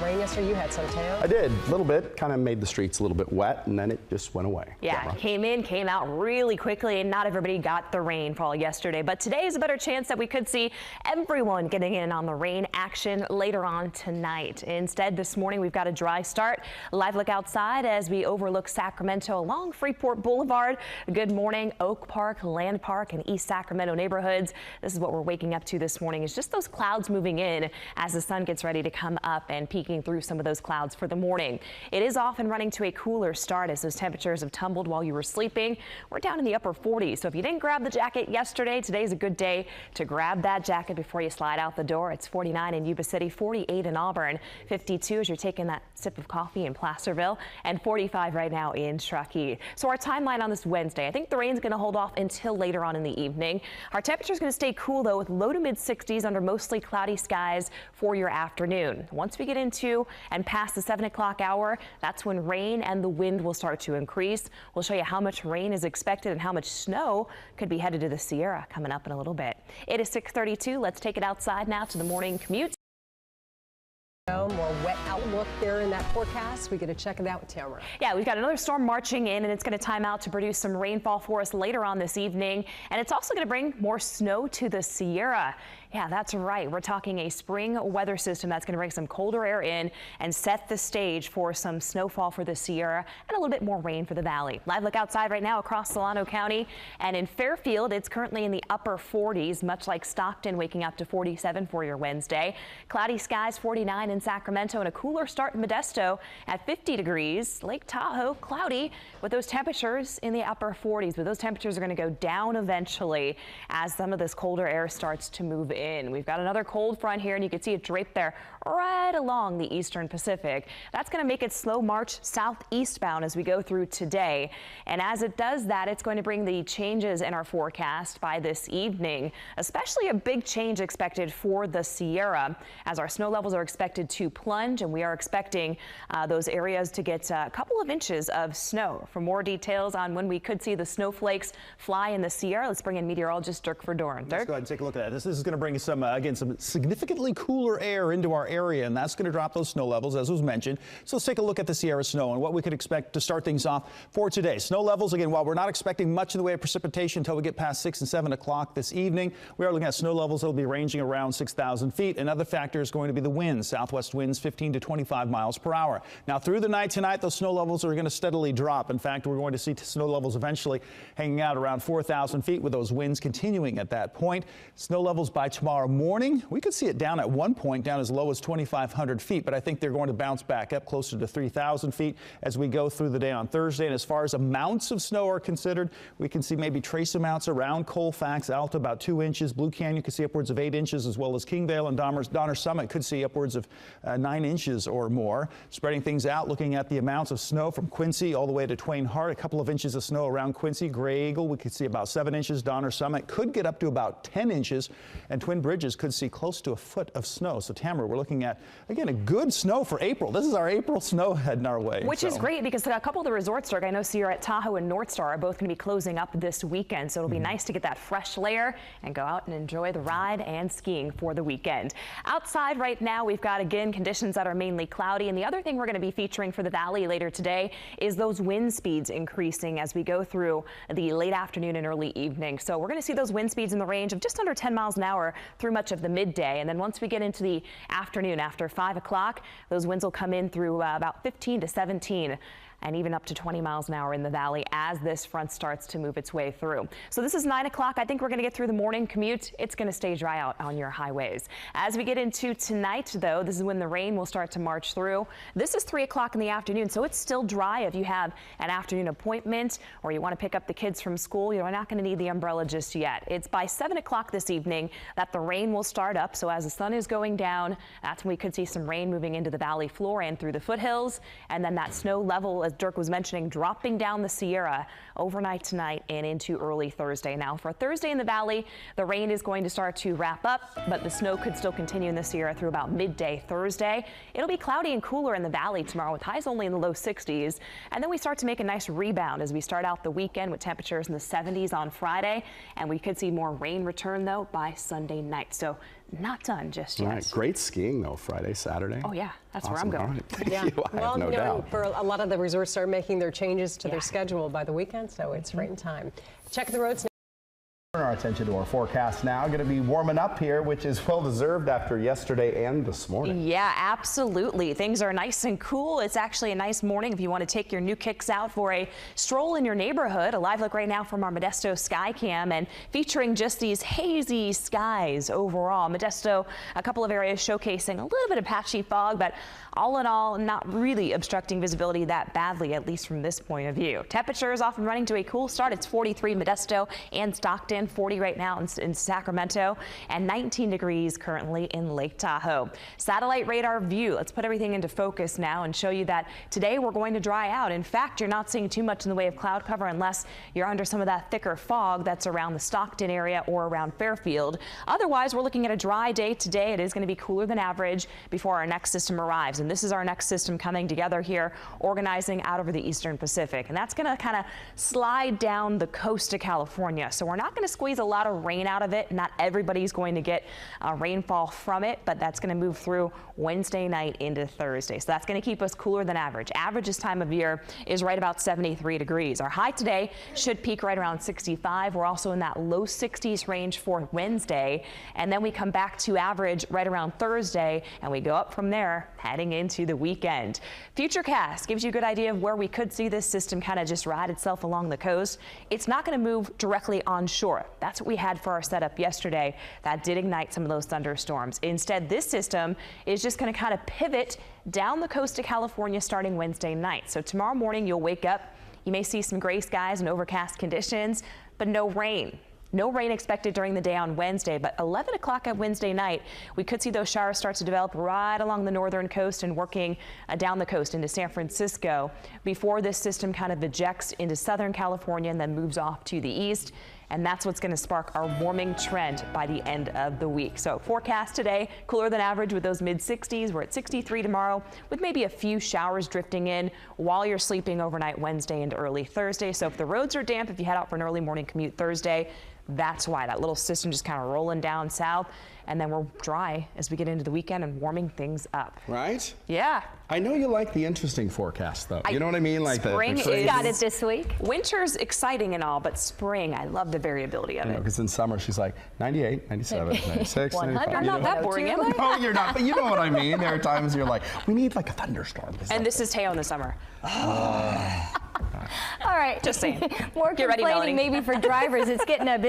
Rain yesterday, you had some too? I did, a little bit, kind of made the streets a little bit wet, and then it just went away. Yeah, came in, came out really quickly, and not everybody got the rainfall yesterday. But today is a better chance that we could see everyone getting in on the rain action later on tonight. Instead, this morning we've got a dry start. Live look outside as we overlook Sacramento along Freeport Boulevard. Good morning, Oak Park, Land Park, and East Sacramento neighborhoods. This is what we're waking up to this morning, is just those clouds moving in as the sun gets ready to come up and peeking through some of those clouds for the morning. It is off and running to a cooler start as those temperatures have tumbled while you were sleeping. We're down in the upper 40s, so if you didn't grab the jacket yesterday, today's a good day to grab that jacket before you slide out the door. It's 49 in Yuba City, 48 in Auburn, 52 as you're taking that sip of coffee in Placerville, and 45 right now in Truckee. So our timeline on this Wednesday, I think the rain's going to hold off until later on in the evening. Our temperature is going to stay cool though, with low to mid 60s under mostly cloudy skies for your afternoon. Once we get into and past the 7 o'clock hour, that's when rain and the wind will start to increase. We'll show you how much rain is expected and how much snow could be headed to the Sierra coming up in a little bit. It is 6:32. Let's take it outside now to the morning commute. More wet outlook there in that forecast. We get to check it out with Tamara. Yeah, we've got another storm marching in, and it's going to time out to produce some rainfall for us later on this evening. And it's also going to bring more snow to the Sierra. Yeah, that's right. We're talking a spring weather system that's going to bring some colder air in and set the stage for some snowfall for the Sierra and a little bit more rain for the valley. Live look outside right now across Solano County, and in Fairfield, it's currently in the upper 40s, much like Stockton, waking up to 47 for your Wednesday. Cloudy skies, 49 in Sacramento, and a cooler start in Modesto at 50 degrees. Lake Tahoe, cloudy with those temperatures in the upper 40s, but those temperatures are going to go down eventually as some of this colder air starts to move in. We've got another cold front here, and you can see it draped there right along the eastern Pacific. That's going to make it slow march southeastbound as we go through today. And as it does that, it's going to bring the changes in our forecast by this evening, especially a big change expected for the Sierra as our snow levels are expected to plunge, and we are expecting those areas to get a couple of inches of snow. For more details on when we could see the snowflakes fly in the Sierra, let's bring in meteorologist Dirk Verdoorn. Let's go ahead and take a look at that. This is going to bring some, again, some significantly cooler air into our area, and that's going to drop those snow levels, as was mentioned. So let's take a look at the Sierra snow and what we could expect to start things off for today. Snow levels, again, while we're not expecting much in the way of precipitation until we get past 6 and 7 o'clock this evening, we are looking at snow levels that will be ranging around 6,000 feet. Another factor is going to be the winds, southwest winds 15 to 25 miles per hour. Now, through the night tonight, those snow levels are going to steadily drop. In fact, we're going to see snow levels eventually hanging out around 4,000 feet with those winds continuing at that point. Snow levels by tomorrow morning, we could see it down at one point, down as low as 2,500 feet, but I think they're going to bounce back up closer to 3,000 feet as we go through the day on Thursday. And as far as amounts of snow are considered, we can see maybe trace amounts around Colfax, Alta about 2 inches. Blue Canyon could see upwards of 8 inches, as well as Kingdale and Donner Summit could see upwards of 9 inches or more. Spreading things out, looking at the amounts of snow from Quincy all the way to Twain Harte, a couple of inches of snow around Quincy. Gray Eagle, we could see about 7 inches. Donner Summit could get up to about 10 inches, and Twin Bridges could see close to a foot of snow. So Tamara, we're looking at, again, a good snow for April. This is our April snow heading our way. Which is great, because a couple of the resorts, Dirk, I know Sierra at Tahoe and North Star are both going to be closing up this weekend. So it'll be nice to get that fresh layer and go out and enjoy the ride and skiing for the weekend. Outside right now, we've got, again, conditions that are mainly cloudy. And the other thing we're going to be featuring for the valley later today is those wind speeds increasing as we go through the late afternoon and early evening. So we're going to see those wind speeds in the range of just under 10 miles an hour through much of the midday. And then once we get into the afternoon, after 5 o'clock, those winds will come in through about 15 to 17. And even up to 20 miles an hour in the valley as this front starts to move its way through. So this is 9 o'clock. I think we're going to get through the morning commute. It's going to stay dry out on your highways. As we get into tonight, though, this is when the rain will start to march through. This is 3 o'clock in the afternoon, so it's still dry. If you have an afternoon appointment or you want to pick up the kids from school, you're not going to need the umbrella just yet. It's by 7 o'clock this evening that the rain will start up. So as the sun is going down, that's when we could see some rain moving into the valley floor and through the foothills. And then that snow level, as Dirk was mentioning, dropping down the Sierra overnight tonight and into early Thursday. Now for Thursday in the valley, the rain is going to start to wrap up, but the snow could still continue in the Sierra through about midday Thursday. It'll be cloudy and cooler in the valley tomorrow with highs only in the low 60s. And then we start to make a nice rebound as we start out the weekend with temperatures in the 70s on Friday. And we could see more rain return, though, by Sunday night. So not done just yet. All right, great skiing though, Friday, Saturday. Oh yeah, that's where I'm Awesome. going. All right. Thank Yeah. you. I have no doubt. For a lot of the resorts start making their changes to Yeah. their schedule by the weekend, so it's right in time. Check the roads now. Turn our attention to our forecast now. Going to be warming up here, which is well deserved after yesterday and this morning. Yeah, absolutely. Things are nice and cool. It's actually a nice morning if you want to take your new kicks out for a stroll in your neighborhood. A live look right now from our Modesto Skycam and featuring just these hazy skies overall. Modesto, a couple of areas showcasing a little bit of patchy fog, but all in all, not really obstructing visibility that badly, at least from this point of view. Temperatures off and running to a cool start. It's 43 Modesto and Stockton, 40 right now in Sacramento, and 19 degrees currently in Lake Tahoe. Satellite radar view. Let's put everything into focus now and show you that today we're going to dry out. In fact, you're not seeing too much in the way of cloud cover unless you're under some of that thicker fog that's around the Stockton area or around Fairfield. Otherwise, we're looking at a dry day today. It is going to be cooler than average before our next system arrives. And this is our next system coming together here, organizing out over the eastern Pacific. And that's going to kind of slide down the coast of California. So we're not going to squeeze a lot of rain out of it. Not everybody's going to get rainfall from it, but that's going to move through Wednesday night into Thursday. So that's going to keep us cooler than average. Average this time of year is right about 73 degrees. Our high today should peak right around 65. We're also in that low 60s range for Wednesday. And then we come back to average right around Thursday, and we go up from there heading into the weekend. Futurecast gives you a good idea of where we could see this system kind of just ride itself along the coast. It's not going to move directly onshore. That's what we had for our setup yesterday. That did ignite some of those thunderstorms. Instead, this system is just going to kind of pivot down the coast of California starting Wednesday night. So tomorrow morning you'll wake up, you may see some gray skies and overcast conditions, but no rain. No rain expected during the day on Wednesday, but 11 o'clock at Wednesday night, we could see those showers start to develop right along the northern coast and working down the coast into San Francisco before this system kind of ejects into Southern California and then moves off to the east. And that's what's going to spark our warming trend by the end of the week. So forecast today, cooler than average with those mid 60s. We're at 63 tomorrow with maybe a few showers drifting in while you're sleeping overnight Wednesday into early Thursday. So if the roads are damp, if you head out for an early morning commute Thursday, that's why that little system just kind of rolling down south. And then we're dry as we get into the weekend and warming things up. Right? Yeah. I know you like the interesting forecast, though. You know what I mean? Like spring the is got it this week. Winter's exciting and all, but spring, I love the variability of it. Because in summer she's like 98, 97, 96, 95. I'm not that boring, am I? No, you're not. But you know what I mean. There are times you're like, we need like a thunderstorm. And this is Teo in the summer. All right. Just saying. More Get ready, complaining Melanie. maybe for drivers. It's getting a bit